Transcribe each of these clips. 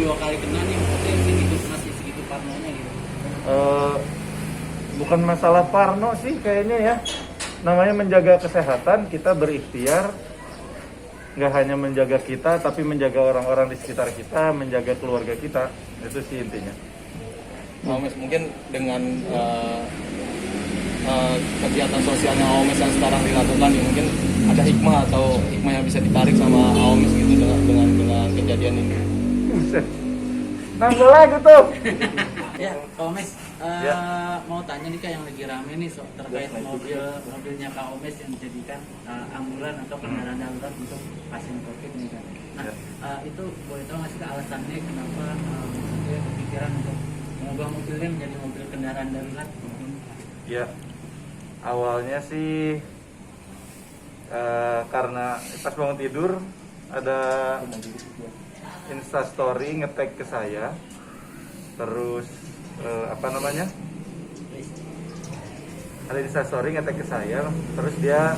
dua kali kena nih, maksudnya segitu masih segitu parnonya gitu. Bukan masalah parno sih kayaknya ya. Namanya menjaga kesehatan, kita berikhtiar nggak hanya menjaga kita, tapi menjaga orang-orang di sekitar kita, menjaga keluarga kita. Itu sih intinya. Mas, mungkin dengan kegiatan sosialnya Aomes yang sekarang dilakukan, ya mungkin ada hikmah yang bisa ditarik sama Aomes gitu dengan kejadian ini. Buset. Nambah lagi tuh. Ya, Kak Omes, Ya. mau tanya nih Kak, yang lagi rame nih terkait mobilnya Kak Omes yang dijadikan ambulan atau kendaraan darurat untuk pasien COVID nih Kak. Nah, itu boleh tahu nggak sih Kak alasannya kenapa maksudnya kepikiran untuk mengubah mobilnya menjadi mobil kendaraan darurat? Ya, awalnya sih karena pas bangun tidur ada Instastory nge-tag ke saya, terus ada Instastory nge-tag ke saya, terus dia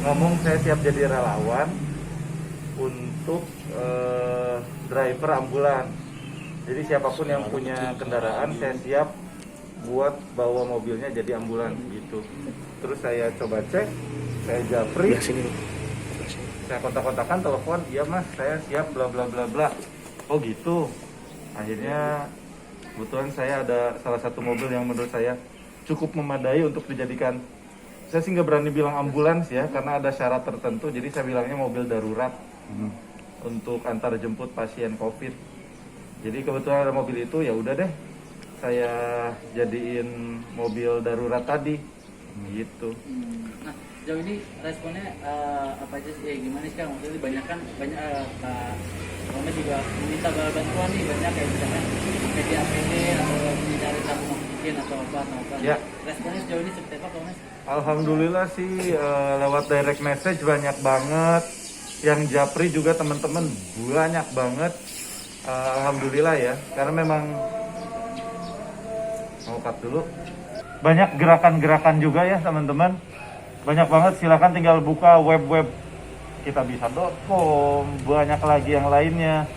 ngomong saya siap jadi relawan untuk driver ambulan. Jadi siapapun yang punya kendaraan saya siap buat bawa mobilnya jadi ambulan gitu. Terus saya coba cek, saya japri, saya kontak-kontakan, telepon, iya mas saya siap bla bla bla bla. Oh gitu. Akhirnya kebetulan saya ada salah satu mobil yang menurut saya cukup memadai untuk dijadikan, saya sih nggak berani bilang ambulans ya karena ada syarat tertentu, jadi saya bilangnya mobil darurat untuk antar jemput pasien COVID. Jadi kebetulan ada mobil itu, ya udah deh saya jadiin mobil darurat tadi gitu. Nah, sejauh ini responnya apa aja sih? Gimana sih Kak? Maksudnya banyak Kak Omes juga meminta bantuan nih, banyak kayak misalnya media APD atau mencari tabung oksigen atau apa. Ya. Responnya sejauh ini seperti apa Kak Omes? Alhamdulillah sih lewat direct message banyak banget. Yang japri juga teman-teman banyak banget. Alhamdulillah ya, karena memang mau cut dulu. Banyak gerakan-gerakan juga ya teman-teman. Banyak banget, silakan tinggal buka web-web kitabisa.com, banyak lagi yang lainnya.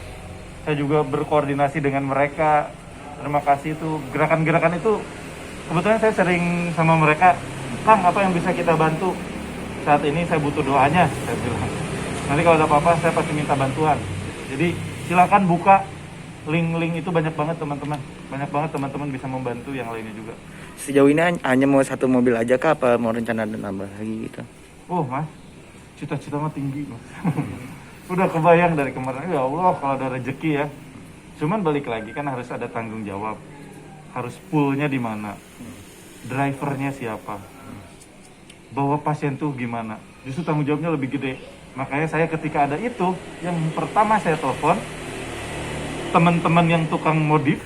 Saya juga berkoordinasi dengan mereka. Terima kasih itu. Gerakan-gerakan itu kebetulan saya sering sama mereka, Kang apa yang bisa kita bantu? Saat ini saya butuh doanya, saya bilang. Nanti kalau ada apa-apa saya pasti minta bantuan. Jadi silakan buka link-link itu, banyak banget teman-teman. Banyak banget teman-teman bisa membantu yang lainnya juga. Sejauh ini hanya mau satu mobil aja kah, apa mau rencana ada nambah lagi gitu? Oh mas, cita-cita mah tinggi mas. Udah kebayang dari kemarin, ya Allah kalau ada rezeki ya. Cuman balik lagi kan harus ada tanggung jawab. Harus poolnya di mana, drivernya siapa, bawa pasien tuh gimana. Justru tanggung jawabnya lebih gede. Makanya saya ketika ada itu, yang pertama saya telepon teman-teman yang tukang modif,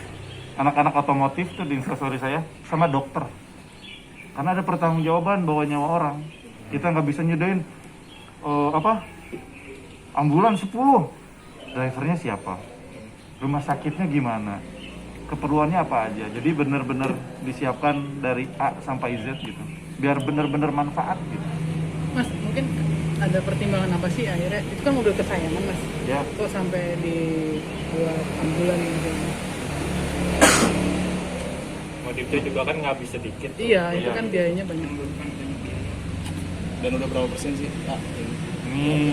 anak-anak otomotif tuh di instastory saya, sama dokter. Karena ada pertanggungjawaban bawa nyawa orang. Kita nggak bisa nyedain ambulan 10. Drivernya siapa? Rumah sakitnya gimana? Keperluannya apa aja? Jadi benar-benar disiapkan dari A sampai Z gitu. Biar benar-benar manfaat gitu. Mas, mungkin ada pertimbangan apa sih akhirnya? Itu kan mobil kesayangan Mas. Ya. Kok sampai dibuat ambulan gitu? Modifnya juga kan habis sedikit. Iya, itu Iya. kan biayanya banyak. Dan udah berapa persen sih Pak? Ini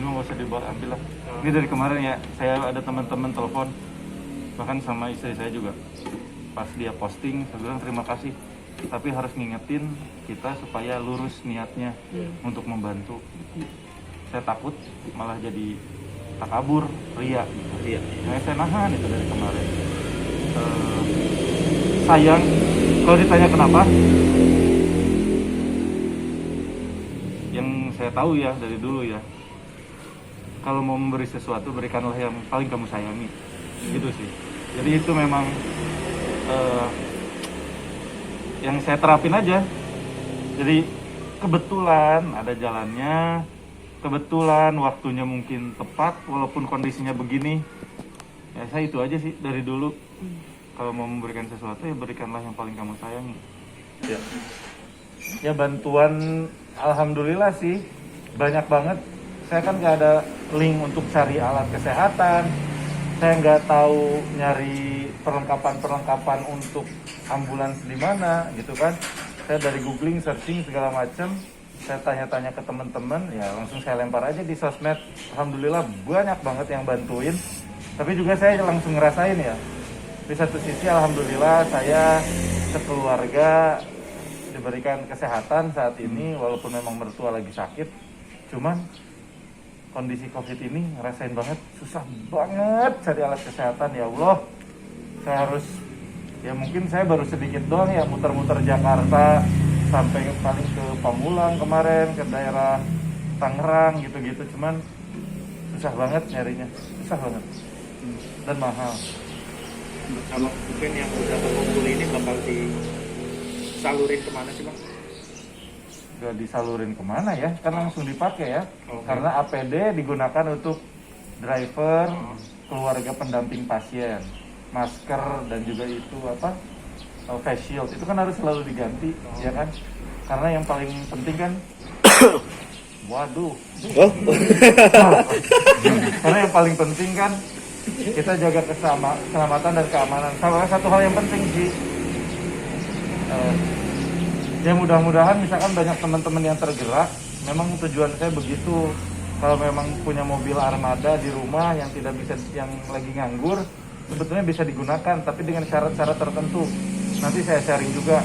nggak usah dibawa, ambil lah. Ini dari kemarin ya, saya ada teman-teman telepon, bahkan sama istri saya juga. Pas dia posting, saya bilang terima kasih. Tapi harus ngingetin kita supaya lurus niatnya untuk membantu. Saya takut malah jadi takabur, ria gitu. Iya. Nah, saya nahan itu dari kemarin. Sayang, kalau ditanya kenapa, yang saya tahu ya dari dulu ya, kalau mau memberi sesuatu berikanlah yang paling kamu sayangi, gitu sih. Jadi itu memang yang saya terapin aja. Jadi kebetulan ada jalannya, kebetulan waktunya mungkin tepat walaupun kondisinya begini. Ya saya itu aja sih dari dulu. Kalau mau memberikan sesuatu ya berikanlah yang paling kamu sayangi. Ya. Ya bantuan alhamdulillah sih banyak banget. Saya kan nggak ada link untuk cari alat kesehatan, saya nggak tahu nyari perlengkapan untuk ambulans di mana gitu kan. Saya dari googling, searching segala macam, saya tanya-tanya ke teman-teman, ya langsung saya lempar aja di sosmed. Alhamdulillah banyak banget yang bantuin. Tapi juga saya langsung ngerasain ya, di satu sisi alhamdulillah saya sekeluarga diberikan kesehatan saat ini, walaupun memang mertua lagi sakit. Cuman kondisi COVID ini ngerasain banget, susah banget cari alat kesehatan. Ya Allah, saya harus, ya mungkin saya baru sedikit doang ya muter-muter Jakarta, sampai paling ke Pamulang kemarin, ke daerah Tangerang gitu-gitu. Cuman susah banget nyarinya, susah banget dan mahal. Kalau mungkin yang udah terkumpul ini bakal disalurin kemana sih Bang? Gak disalurin kemana ya, kan langsung dipakai ya. Oke. Karena APD digunakan untuk driver, keluarga pendamping pasien, masker, dan juga itu face shield itu kan harus selalu diganti, ya kan? Karena yang paling penting kan waduh. Karena yang paling penting kan kita jaga keselamatan dan keamanan. Salah satu hal yang penting sih, ya mudah-mudahan misalkan banyak teman-teman yang tergerak. Memang tujuan saya begitu. Kalau memang punya mobil armada di rumah yang tidak bisa, yang lagi nganggur, sebetulnya bisa digunakan, tapi dengan syarat-syarat tertentu. Nanti saya sharing juga.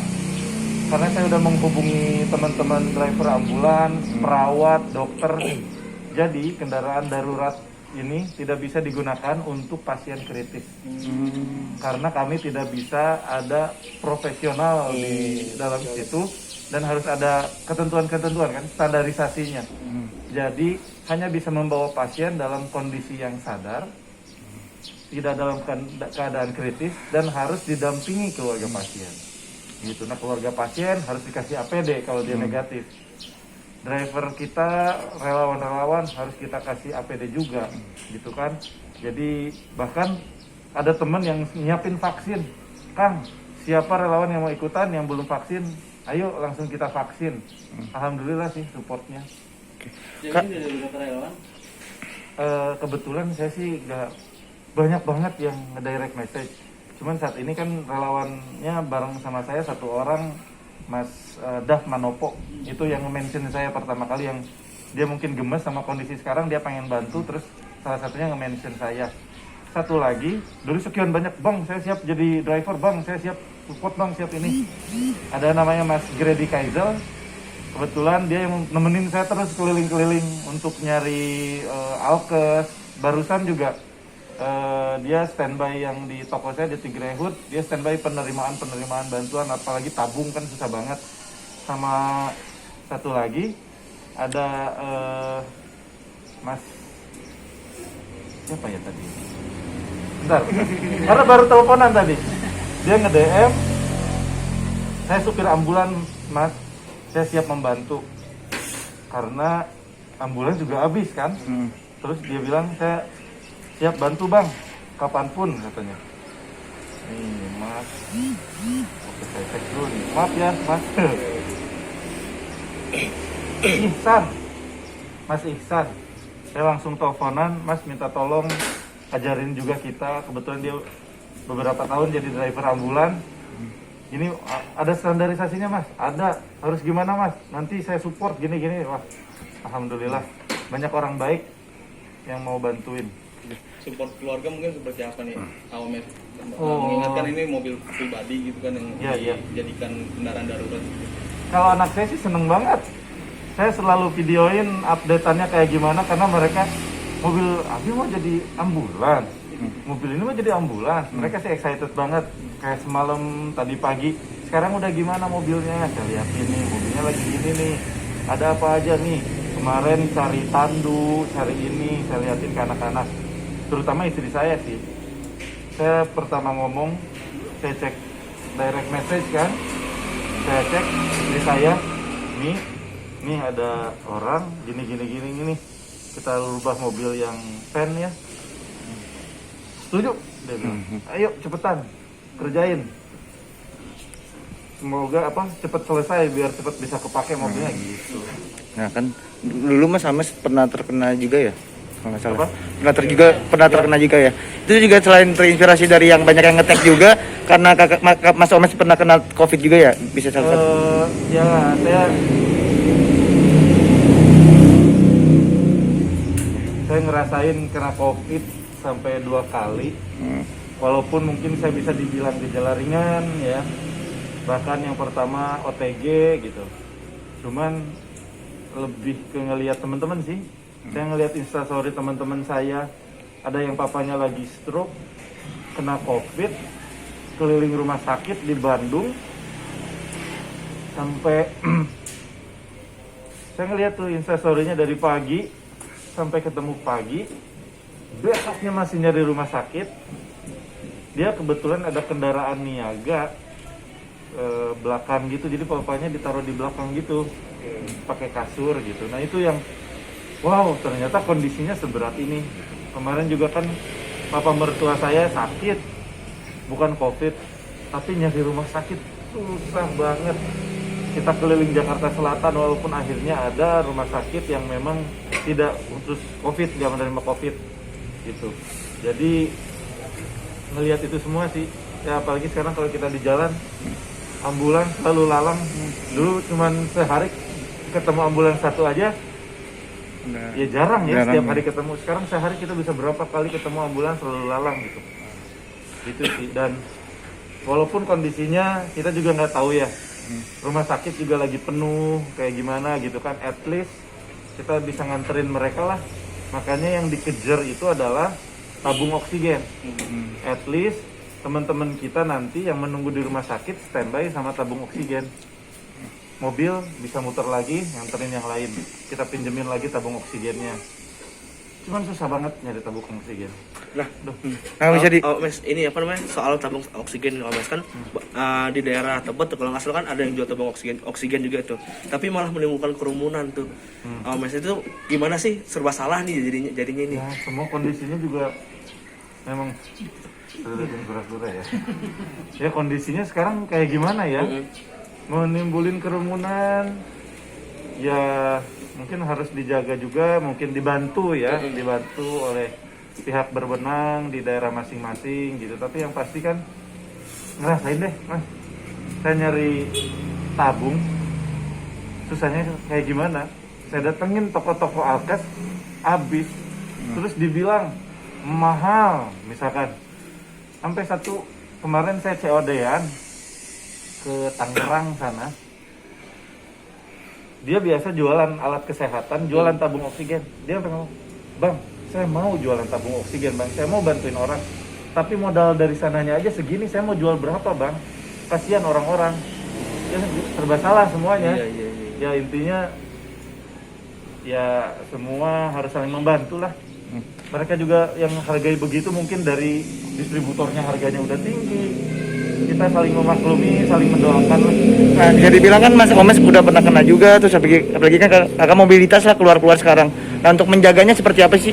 Karena saya udah menghubungi teman-teman driver ambulans, perawat, dokter. Jadi kendaraan darurat ini tidak bisa digunakan untuk pasien kritis. Karena kami tidak bisa ada profesional di dalam situ, dan harus ada ketentuan-ketentuan kan, standarisasinya. Jadi hanya bisa membawa pasien dalam kondisi yang sadar, tidak dalam keadaan kritis, dan harus didampingi keluarga pasien. Gitu. Nah, keluarga pasien harus dikasih APD kalau dia negatif. Driver kita, relawan-relawan harus kita kasih APD juga, gitu kan. Jadi bahkan ada teman yang nyiapin vaksin. Kang, siapa relawan yang mau ikutan yang belum vaksin? Ayo langsung kita vaksin. Alhamdulillah sih supportnya. Jadi dari beberapa relawan Kebetulan saya sih nggak banyak banget yang nge-direct message. Cuman saat ini kan relawannya bareng sama saya satu orang, Mas Dav Manopo. Itu yang nge-mention saya pertama kali, yang dia mungkin gemes sama kondisi sekarang, dia pengen bantu, terus salah satunya nge-mention saya. Satu lagi, dulu sekian banyak, Bang saya siap jadi driver, Bang saya siap support, Bang siap ini. Ada namanya Mas Grady Kaizel. Kebetulan dia yang nemenin saya terus keliling-keliling untuk nyari alkes. Barusan juga dia standby yang di toko saya di Tigrehood, dia standby penerimaan bantuan, apalagi tabung kan susah banget. Sama satu lagi ada Mas siapa ya tadi? Bentar, karena baru teleponan tadi. Dia nge-DM, saya supir ambulan Mas, saya siap membantu karena ambulans juga habis kan. Terus dia bilang, saya siap bantu Bang, kapanpun katanya. Nih Mas, oke saya cek dulu nih. Maaf ya Mas. Ihsan, Mas Ihsan. Saya langsung teleponan, Mas minta tolong ajarin juga kita. Kebetulan dia beberapa tahun jadi driver ambulan. Ini ada standarisasinya Mas? Ada. Harus gimana Mas? Nanti saya support gini-gini. Wah, alhamdulillah banyak orang baik yang mau bantuin. Support keluarga mungkin seperti apa nih, Aomet? Mengingatkan ini mobil pribadi gitu kan yang dijadikan kendaraan darurat. Kalau anak saya sih seneng banget. Saya selalu videoin update-annya kayak gimana, karena mereka mobil Abi mau jadi ambulans. Mobil ini mau jadi ambulans. Mereka sih excited banget. Kayak semalam tadi pagi, sekarang udah gimana mobilnya? Saya lihat ini, mobilnya lagi gini nih. Ada apa aja nih? Kemarin cari tandu, cari ini, saya liatin ke anak-anak. Terutama istri saya sih. Saya pertama ngomong, saya cek direct message kan. Saya cek istri saya, nih ada orang gini. Kita rubah mobil yang van ya. Setuju? Dia bilang, ayo cepetan, kerjain. Semoga cepet selesai biar cepet bisa kepake mobilnya gitu. Nah kan dulu Mas Ames pernah terkena juga ya kalau nggak salah. Apa? Pernah terkena juga ya. Itu juga selain terinspirasi dari yang banyak yang ngetek juga, karena Mas Omes pernah kena COVID juga ya, bisa salah satu. Ya saya ngerasain kena COVID sampai 2 kali. Walaupun mungkin saya bisa dibilang gejala ringan ya, bahkan yang pertama OTG gitu. Cuman lebih ke ngelihat teman-teman sih. Saya ngelihat instastory teman-teman saya, ada yang papanya lagi stroke, kena COVID, keliling rumah sakit di Bandung, sampai saya ngelihat tuh instastorynya dari pagi sampai ketemu pagi, besoknya masih nyari rumah sakit. Dia kebetulan ada kendaraan niaga belakang gitu, jadi papanya ditaruh di belakang gitu, pakai kasur gitu. Nah itu yang wow, ternyata kondisinya seberat ini. Kemarin juga kan papa mertua saya sakit, bukan COVID, tapi nyari rumah sakit susah banget. Kita keliling Jakarta Selatan, walaupun akhirnya ada rumah sakit yang memang tidak khusus COVID, nggak menerima COVID gitu. Jadi ngelihat itu semua sih ya, apalagi sekarang kalau kita di jalan ambulans lalu lalang. Dulu cuman sehari ketemu ambulans satu aja ya jarang ya, setiap hari ketemu. Sekarang sehari kita bisa berapa kali ketemu ambulans lalu lalang gitu. Gitu sih. Dan walaupun kondisinya kita juga nggak tahu ya, rumah sakit juga lagi penuh kayak gimana gitu kan, at least kita bisa nganterin mereka lah. Makanya yang dikejar itu adalah tabung oksigen. At least teman-teman kita nanti yang menunggu di rumah sakit standby sama tabung oksigen. Mobil bisa muter lagi, nganterin yang lain. Kita pinjemin lagi tabung oksigennya. Cuman susah banget nyari tabung oksigen. Nah, Bisa di Mas, ini apa namanya, soal tabung oksigen Mas kan di daerah Tebet kalau nggak salah kan ada yang jual tabung oksigen juga tuh, tapi malah menimbulkan kerumunan tuh. Mas itu gimana sih, serba salah nih jadinya ini? Ya, semua kondisinya juga memang berat-berat ya. Ya kondisinya sekarang kayak gimana ya? Menimbulin kerumunan, ya mungkin harus dijaga juga, mungkin dibantu ya, dibantu oleh pihak berwenang di daerah masing-masing gitu. Tapi yang pasti kan ngerasain deh Mas, saya nyari tabung susahnya kayak gimana. Saya datengin toko-toko alkes habis, terus dibilang mahal misalkan. Sampai satu kemarin saya COD-an ke Tangerang sana, dia biasa jualan alat kesehatan, jualan tabung oksigen. Dia ngomong, "Bang, saya mau jualan tabung oksigen Bang, saya mau bantuin orang, tapi modal dari sananya aja segini, saya mau jual berapa Bang? Kasihan orang-orang." Ya serba salah semuanya. Ya intinya ya semua harus saling membantu lah. Mereka juga yang hargai begitu mungkin dari distributornya harganya udah tinggi. Kita saling memaklumi, saling mendoakan lah. Nah, bisa dibilang kan Mas Omes udah pernah kena juga, terus apalagi kan kakak mobilitas lah keluar-keluar sekarang. Nah, untuk menjaganya seperti apa sih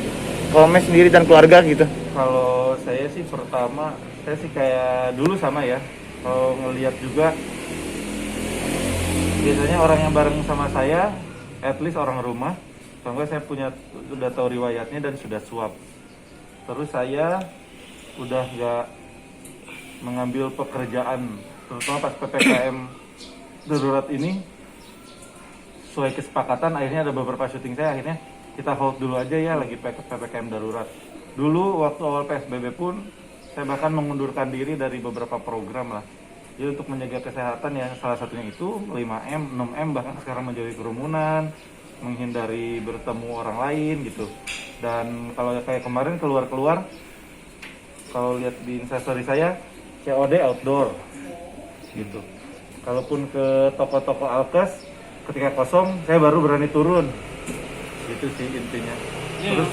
Omes sendiri dan keluarga gitu? Kalau saya sih pertama, saya sih kayak dulu sama ya. Kalau ngelihat juga, biasanya orang yang bareng sama saya, at least orang rumah. Soalnya saya sudah tahu riwayatnya dan sudah swab. Terus saya udah nggak mengambil pekerjaan, terutama pas PPKM darurat ini. Sesuai kesepakatan, akhirnya ada beberapa syuting saya, akhirnya kita hold dulu aja ya, lagi PPKM darurat. Dulu waktu awal PSBB pun, saya bahkan mengundurkan diri dari beberapa program lah. Jadi untuk menjaga kesehatan ya, salah satunya itu 5M, 6M, bahkan sekarang menjauhi kerumunan, menghindari bertemu orang lain gitu. Dan kalau kayak kemarin keluar-keluar, kalau lihat di instastory saya, COD outdoor gitu. Kalaupun ke toko-toko alkes ketika kosong, saya baru berani turun. Gitu sih intinya. Terus